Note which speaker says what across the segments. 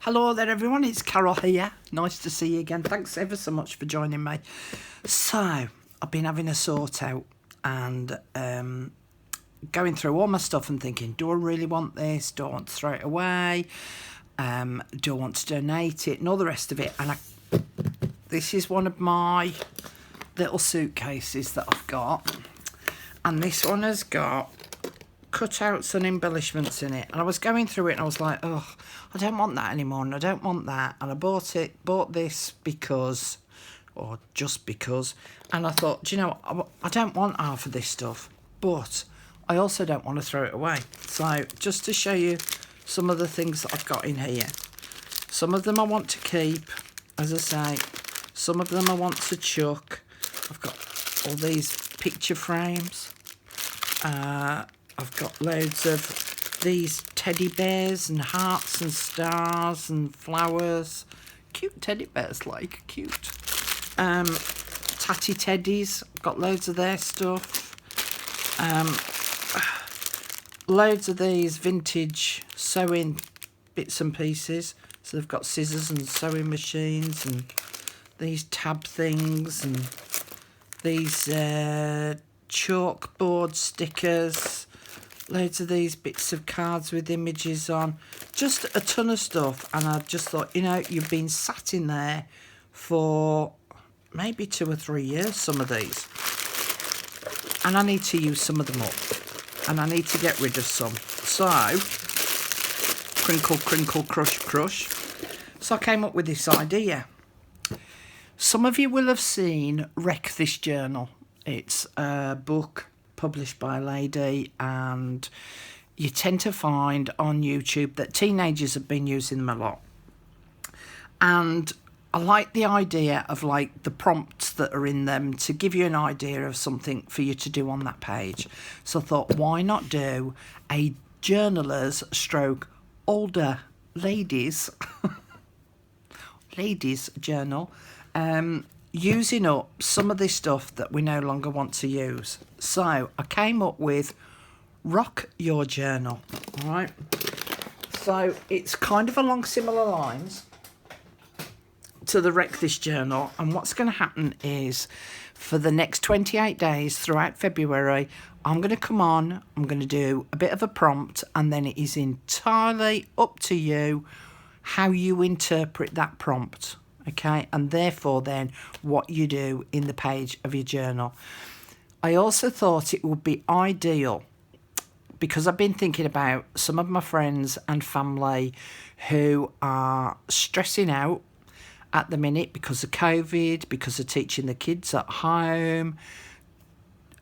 Speaker 1: Hello there everyone, it's Carol here. Nice to see you again. Thanks ever so much for joining me. So, I've been having a sort out and going through all my stuff and thinking, do I really want this? Do I want to throw it away? Do I want to donate it? And all the rest of it. And this is one of my little suitcases that I've got. And this one has got cutouts and embellishments in it, and I was going through it and I was like, oh, I don't want that anymore, and I don't want that, and I bought this because, or just because, and I thought, do you know, I don't want half of this stuff, but I also don't want to throw it away. So just to show you some of the things that I've got in here, some of them I want to keep, as I say, some of them I want to chuck. I've got all these picture frames. I've got loads of these teddy bears and hearts and stars and flowers. Cute teddy bears, like, cute. Tatty teddies, got loads of their stuff. Loads of these vintage sewing bits and pieces. So they've got scissors and sewing machines and these tab things and these chalkboard stickers. Loads of these bits of cards with images on, just a ton of stuff. And I just thought, you know, you've been sat in there for maybe 2 or 3 years, some of these, and I need to use some of them up, and I need to get rid of some. So crinkle, crinkle, crush, crush. So I came up with this idea. Some of you will have seen Wreck This Journal. It's a book published by a lady, and you tend to find on YouTube that teenagers have been using them a lot. And I like the idea of, like, the prompts that are in them to give you an idea of something for you to do on that page. So I thought, why not do a journalers stroke older ladies ladies journal, using up some of this stuff that we no longer want to use. So I came up with Rock Your Journal. All right. So it's kind of along similar lines to the Wreck This Journal. And what's going to happen is, for the next 28 days throughout February, I'm going to come on, I'm going to do a bit of a prompt, and then it is entirely up to you how you interpret that prompt. Okay, and therefore then what you do in the page of your journal. I also thought it would be ideal, because I've been thinking about some of my friends and family who are stressing out at the minute because of COVID, because of teaching the kids at home,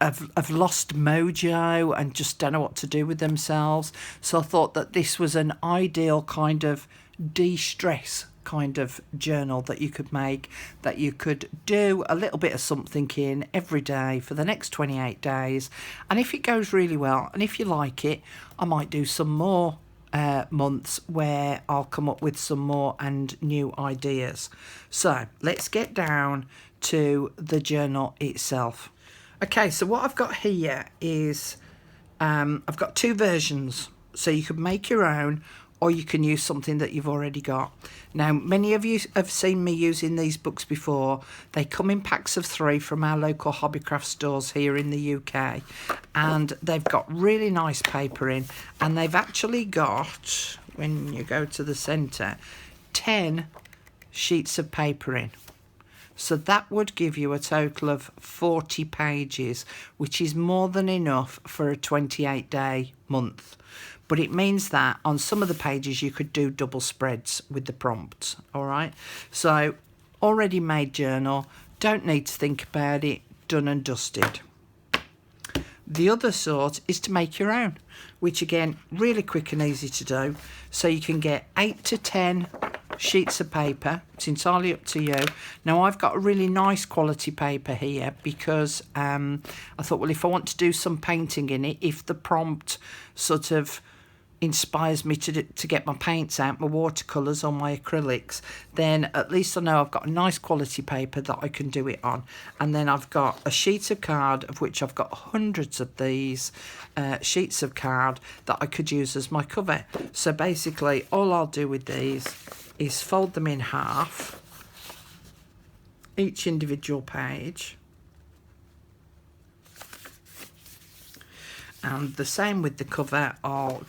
Speaker 1: have lost mojo and just don't know what to do with themselves. So I thought that this was an ideal kind of de-stress kind of journal that you could make, that you could do a little bit of something in every day for the next 28 days. And if it goes really well, and if you like it, I might do some more months where I'll come up with some more and new ideas. So let's get down to the journal itself. Okay, so what I've got here is I've got 2 versions, so you could make your own, or you can use something that you've already got. Now, many of you have seen me using these books before. They come in packs of 3 from our local hobbycraft stores here in the UK. And they've got really nice paper in. And they've actually got, when you go to the centre, 10 sheets of paper in. So that would give you a total of 40 pages, which is more than enough for a 28-day month. But it means that on some of the pages you could do double spreads with the prompts, all right? So already made journal, don't need to think about it, done and dusted. The other sort is to make your own, which again, really quick and easy to do. So you can get 8 to 10 sheets of paper. It's entirely up to you. Now, I've got a really nice quality paper here because I thought, well, if I want to do some painting in it, if the prompt sort of inspires me to get my paints out, my watercolours or my acrylics, then at least I know I've got a nice quality paper that I can do it on. And then I've got a sheet of card, of which I've got hundreds of these sheets of card that I could use as my cover. So basically all I'll do with these is fold them in half, each individual page, and the same with the cover. I'll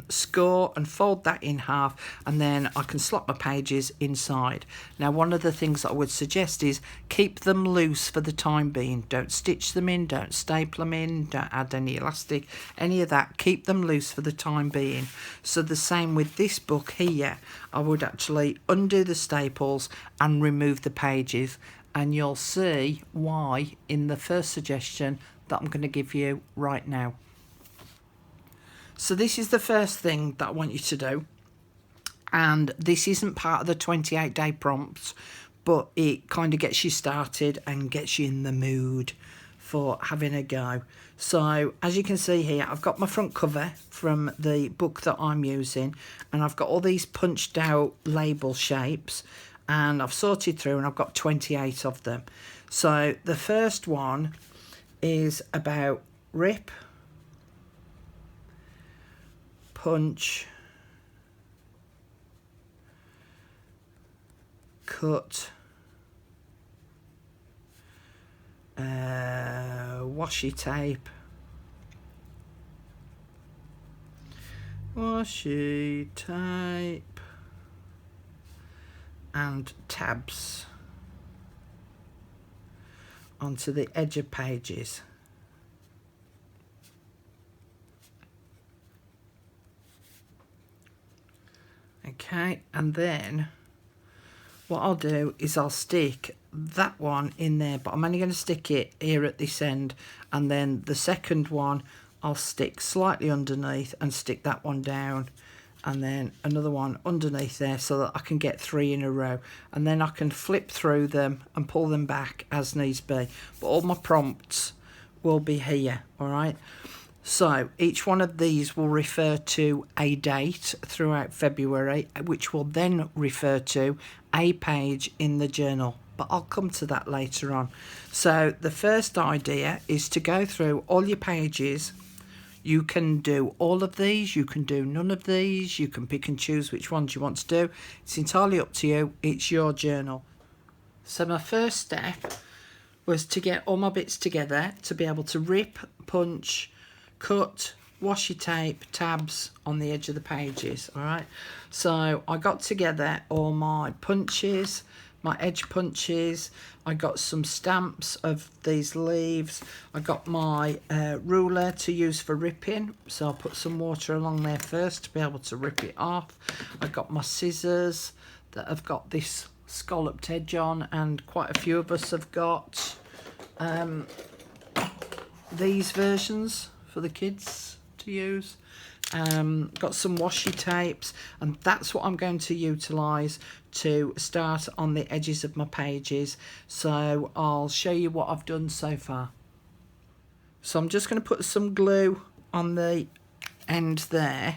Speaker 1: score and fold that in half, and then I can slot my pages inside. Now, one of the things that I would suggest is keep them loose for the time being. Don't stitch them in, don't staple them in, don't add any elastic, any of that. Keep them loose for the time being. So the same with this book here, I would actually undo the staples and remove the pages, and you'll see why in the first suggestion that I'm going to give you right now. So this is the first thing that I want you to do, and this isn't part of the 28-day prompts, but it kind of gets you started and gets you in the mood for having a go. So as you can see here, I've got my front cover from the book that I'm using, and I've got all these punched out label shapes, and I've sorted through, and I've got 28 of them. So the first one is about rip, punch, cut, washi tape, and tabs onto the edge of pages. Okay, and then what I'll do is I'll stick that one in there, but I'm only going to stick it here at this end, and then the second one I'll stick slightly underneath and stick that one down, and then another one underneath there, so that I can get 3 in a row, and then I can flip through them and pull them back as needs be. But all my prompts will be here, all right? So each one of these will refer to a date throughout February, which will then refer to a page in the journal, but I'll come to that later on. So the first idea is to go through all your pages. You can do all of these, you can do none of these, you can pick and choose which ones you want to do. It's entirely up to you, it's your journal. So my first step was to get all my bits together to be able to rip, punch, cut, washi tape, tabs on the edge of the pages. All right, so I got together all my punches, my edge punches. I got some stamps of these leaves. I got my ruler to use for ripping, so I'll put some water along there first to be able to rip it off. I got my scissors that have got this scalloped edge on, and quite a few of us have got these versions for the kids to use. Got some washi tapes, and that's what I'm going to utilise to start on the edges of my pages. So I'll show you what I've done so far. So I'm just going to put some glue on the end there.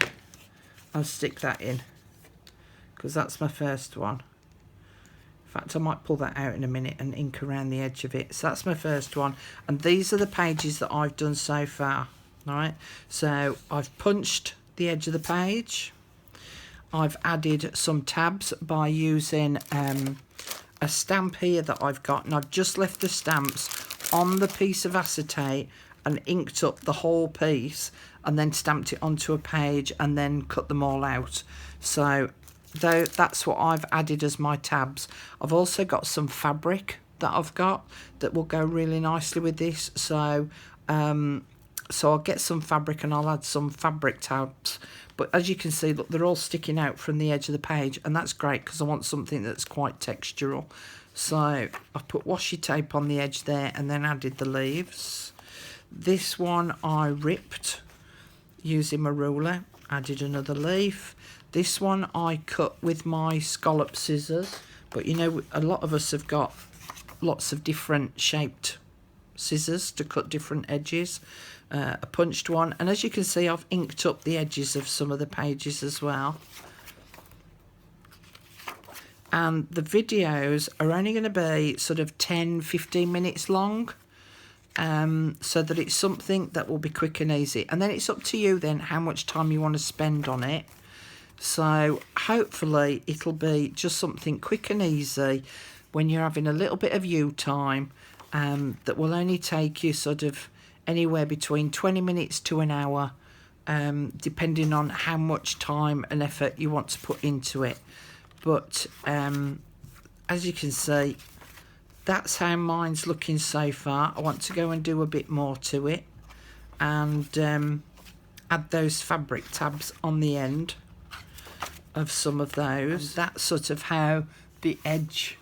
Speaker 1: I'll stick that in because that's my first one. In fact, I might pull that out in a minute and ink around the edge of it. So that's my first one, and these are the pages that I've done so far. All right, so I've punched the edge of the page. I've added some tabs by using a stamp here that I've got, and I've just left the stamps on the piece of acetate and inked up the whole piece, and then stamped it onto a page and then cut them all out. So that's what I've added as my tabs. I've also got some fabric that I've got that will go really nicely with this. So I'll get some fabric and I'll add some fabric tabs. But as you can see, look, they're all sticking out from the edge of the page, and that's great because I want something that's quite textural. So I put washi tape on the edge there and then added the leaves. This one I ripped using my ruler, added another leaf. This one I cut with my scallop scissors, but you know, a lot of us have got lots of different shaped scissors to cut different edges. A punched one, and as you can see, I've inked up the edges of some of the pages as well. And the videos are only going to be sort of 10-15 minutes long, so that it's something that will be quick and easy. And then it's up to you then how much time you want to spend on it. So hopefully it'll be just something quick and easy when you're having a little bit of you time, that will only take you sort of anywhere between 20 minutes to an hour, depending on how much time and effort you want to put into it. But as you can see, that's how mine's looking so far. I want to go and do a bit more to it and add those fabric tabs on the end of some of those. And that's sort of how the edge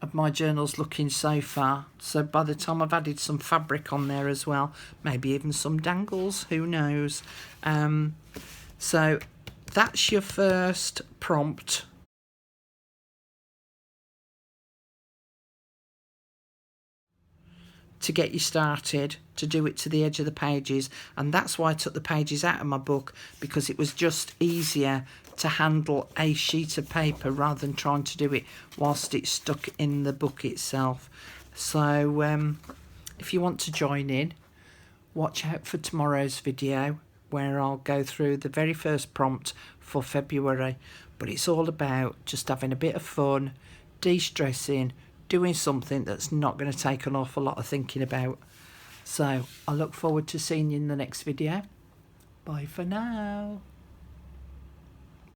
Speaker 1: of my journal's looking so far. So by the time I've added some fabric on there as well, maybe even some dangles, who knows. So that's your first prompt. To get you started, to do it to the edge of the pages. And that's why I took the pages out of my book, because it was just easier to handle a sheet of paper rather than trying to do it whilst it's stuck in the book itself. So if you want to join in, watch out for tomorrow's video where I'll go through the very first prompt for February. But it's all about just having a bit of fun, de-stressing, doing something that's not going to take an awful lot of thinking about. So I look forward to seeing you in the next video. Bye for now.